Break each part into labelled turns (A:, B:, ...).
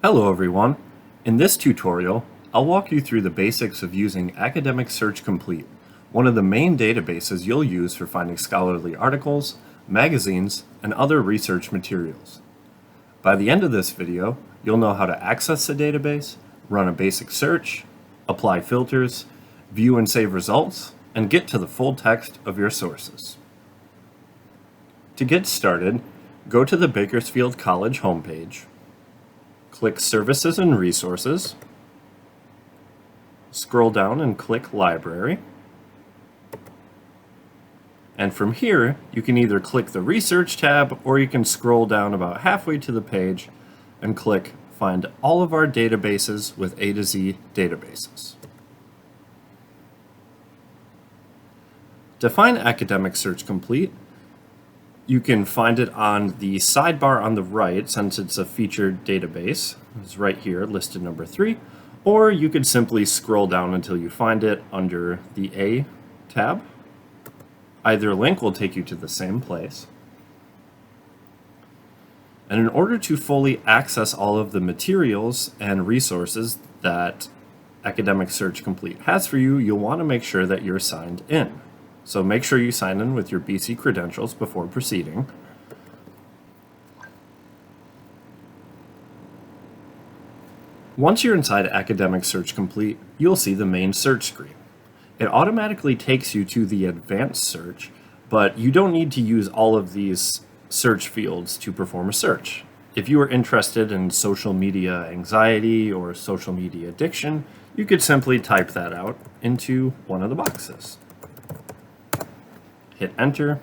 A: Hello everyone. In this tutorial, I'll walk you through the basics of using Academic Search Complete, one of the main databases you'll use for finding scholarly articles, magazines, and other research materials. By the end of this video, you'll know how to access the database, run a basic search, apply filters, view and save results, and get to the full text of your sources. To get started, go to the Bakersfield College homepage. Click Services and Resources, scroll down and click Library, and from here you can either click the Research tab or you can scroll down about halfway to the page and click Find all of our databases with A to Z databases. To find Academic Search Complete, you can find it on the sidebar on the right, since it's a featured database. It's right here, listed number 3. Or you could simply scroll down until you find it under the A tab. Either link will take you to the same place. And in order to fully access all of the materials and resources that Academic Search Complete has for you, you'll want to make sure that you're signed in. So make sure you sign in with your BC credentials before proceeding. Once you're inside Academic Search Complete, you'll see the main search screen. It automatically takes you to the advanced search, but you don't need to use all of these search fields to perform a search. If you are interested in social media anxiety or social media addiction, you could simply type that out into one of the boxes. Hit enter,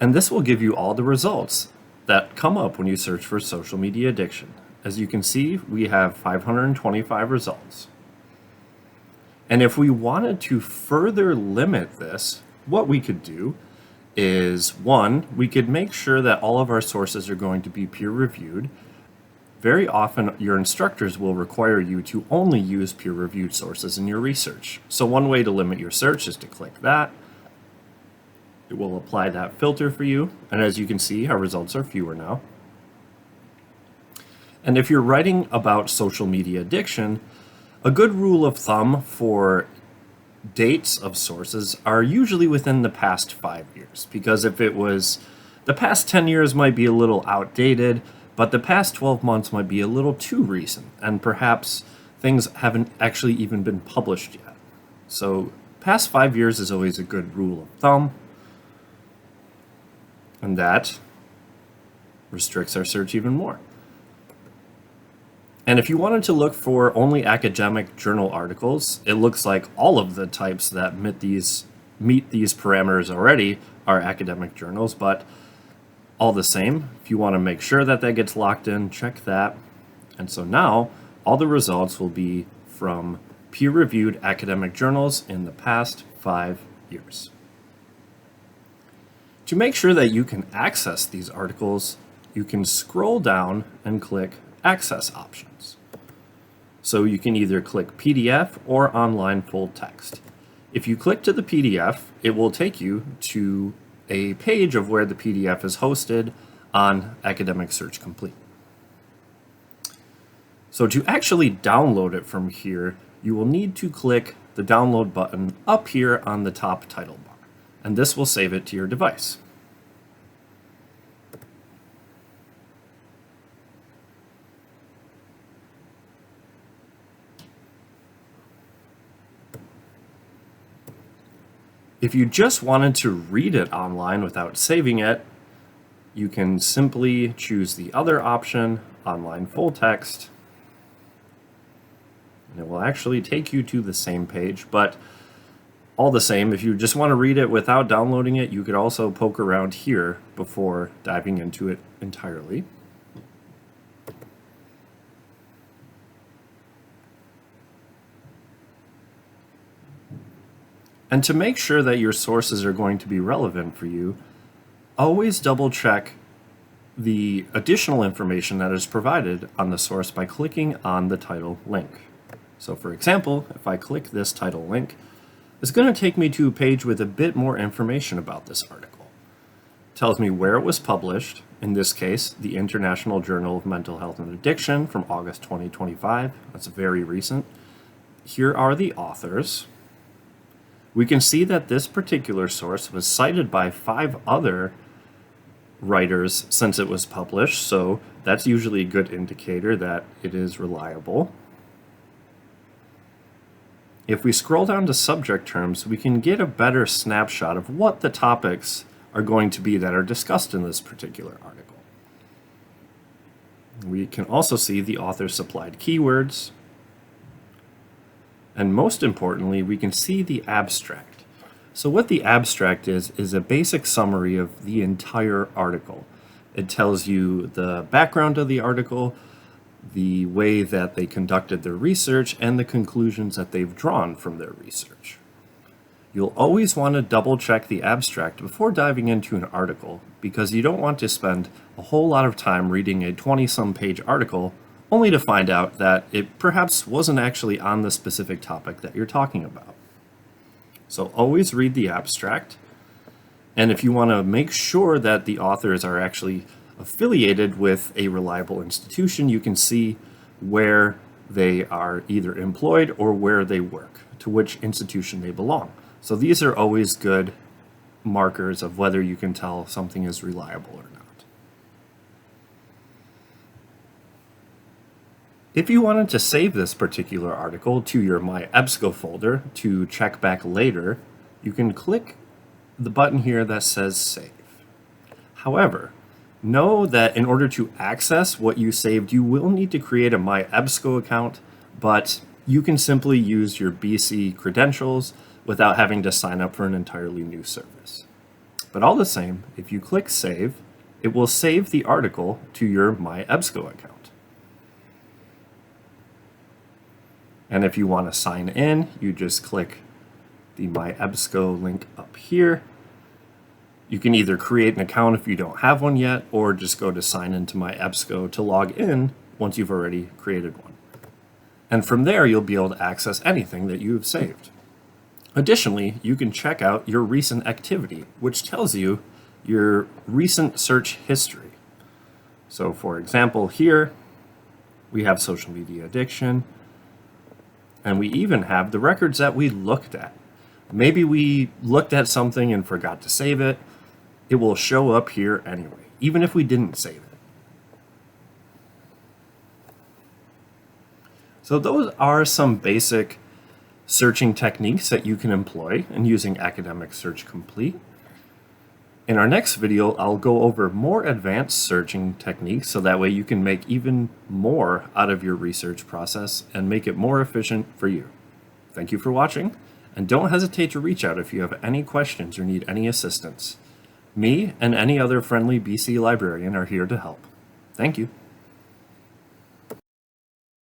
A: and this will give you all the results that come up when you search for social media addiction. As you can see, we have 525 results. And if we wanted to further limit this, what we could do is, one, we could make sure that all of our sources are going to be peer-reviewed. Very often, your instructors will require you to only use peer-reviewed sources in your research. So one way to limit your search is to click that. It will apply that filter for you. And as you can see, our results are fewer now. And if you're writing about social media addiction, a good rule of thumb for dates of sources are usually within the past 5 years. Because if it was the past 10 years might be a little outdated, but the past 12 months might be a little too recent, and perhaps things haven't actually even been published yet. So past 5 years is always a good rule of thumb, and that restricts our search even more. And if you wanted to look for only academic journal articles, it looks like all of the types that meet these parameters already are academic journals, but all the same, if you want to make sure that that gets locked in, check that. And so now, all the results will be from peer-reviewed academic journals in the past 5 years. To make sure that you can access these articles, you can scroll down and click Access Options. So you can either click PDF or Online Full Text. If you click to the PDF, it will take you to a page of where the PDF is hosted on Academic Search Complete. So to actually download it from here, you will need to click the download button up here on the top title bar, and this will save it to your device. If you just wanted to read it online without saving it, you can simply choose the other option, Online Full Text, and it will actually take you to the same page. But all the same, if you just want to read it without downloading it, you could also poke around here before diving into it entirely. And to make sure that your sources are going to be relevant for you, always double check the additional information that is provided on the source by clicking on the title link. So for example, if I click this title link, it's going to take me to a page with a bit more information about this article. tells me where it was published, in this case, the International Journal of Mental Health and Addiction from August 2025. That's very recent. Here are the authors. We can see that this particular source was cited by 5 other writers since it was published, so that's usually a good indicator that it is reliable. If we scroll down to subject terms, we can get a better snapshot of what the topics are going to be that are discussed in this particular article. We can also see the author supplied keywords, and most importantly, we can see the abstract. So what the abstract is a basic summary of the entire article. It tells you the background of the article, the way that they conducted their research, and the conclusions that they've drawn from their research. You'll always want to double check the abstract before diving into an article, because you don't want to spend a whole lot of time reading a 20-some page article only to find out that it perhaps wasn't actually on the specific topic that you're talking about. So always read the abstract, and if you want to make sure that the authors are actually affiliated with a reliable institution, you can see where they are either employed or where they work, to which institution they belong. So these are always good markers of whether you can tell something is reliable or not. If you wanted to save this particular article to your My EBSCO folder to check back later, you can click the button here that says Save. However, know that in order to access what you saved, you will need to create a My EBSCO account, but you can simply use your BC credentials without having to sign up for an entirely new service. But all the same, if you click Save, it will save the article to your My EBSCO account. And if you want to sign in, you just click the My EBSCO link up here. You can either create an account if you don't have one yet, or just go to sign into My EBSCO to log in once you've already created one. And from there, you'll be able to access anything that you've saved. Additionally, you can check out your recent activity, which tells you your recent search history. So for example, here we have social media addiction, and we even have the records that we looked at. Maybe we looked at something and forgot to save it. It will show up here anyway, even if we didn't save it. So those are some basic searching techniques that you can employ in using Academic Search Complete. In our next video, I'll go over more advanced searching techniques so that way you can make even more out of your research process and make it more efficient for you. Thank you for watching, and don't hesitate to reach out if you have any questions or need any assistance. Me and any other friendly BC librarian are here to help. Thank you.